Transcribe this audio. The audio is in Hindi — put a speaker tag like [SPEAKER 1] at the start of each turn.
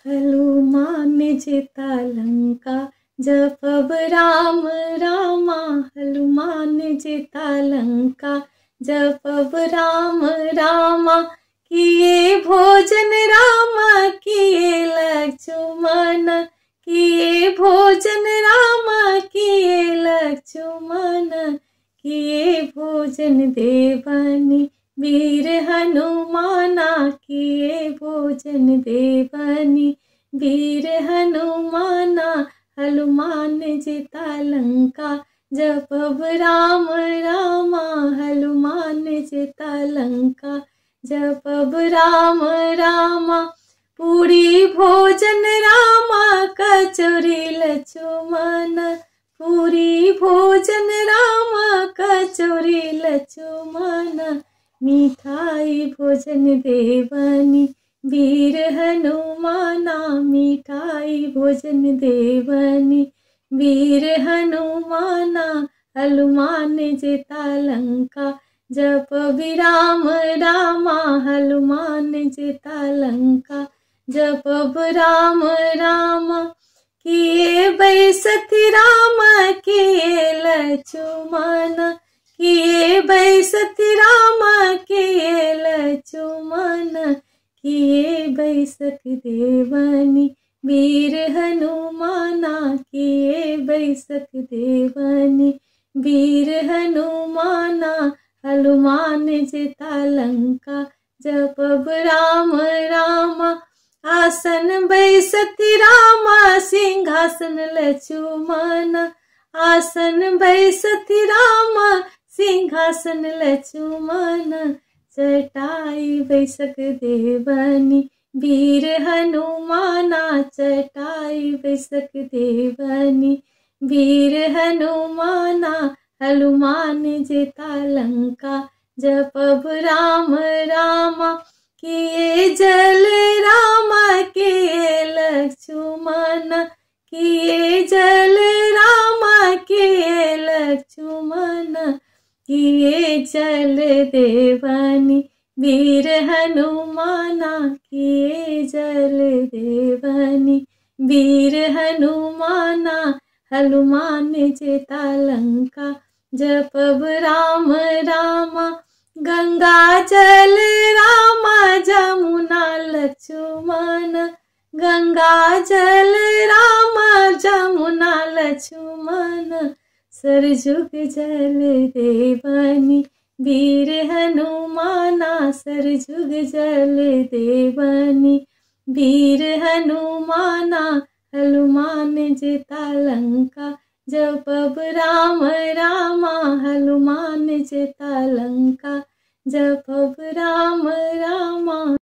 [SPEAKER 1] हनुमान जिता लंका जपब राम रामा। हनुमान जिता लंका जपब राम रामा। किए भोजन रामा किए लक्ष्मण। किए भोजन रामा किए लक्ष्मण। किए भोजन देवनी वीर हनुमाना। किए भोजन देवनी वीर हनुमाना। हनुमान जिता लंका जपब राम रामा। हनुमान जिता लंका जपब राम रामा। पूरी भोजन रामा कचौरी लक्ष्मण। पूरी भोजन रामा कचौरी लक्ष्मण। मिठाई भोजन देवनी वीर हनुमाना। मिठाई भोजन देवनी वीर हनुमाना। हनुमान जिता लंका जपब राम रामा। हनुमान जिता लंका जपब राम रामा। किए बैसति राम किए लक्ष्मण। किए बैसति राम किए लक्ष्मण। किए बैसति देवनी वीर हनुमाना। किए बैसति देवनी वीर हनुमाना। हनुमान जिता लंका जपब राम रामा। आसन बैसति रामा सिंहासन लक्ष्मण। आसन बैसति रामा सिंहासन लक्ष्मण। चटाई बैसक देवनी वीर हनुमाना। चटाई बैसक देवनी वीर हनुमाना। हनुमान जिता लंका जपब राम रामा। किए जल रामा किए लक्ष्मण। किए जल रामा किए लक्ष्मण। किए जल देवनी वीर हनुमाना। किए जल देवनी वीर हनुमाना। हनुमान जिता लंका जपब राम रामा। गंगा जल रामा जमुना लक्ष्मण। गंगा जल रामा जमुना लक्ष्मण। सरजुग जल देवनी वीर हनुमाना। सरजुग जल देवनी वीर हनुमाना। हनुमान जिता लंका जपब राम रामा। हनुमान जिता लंका जपब राम रामा।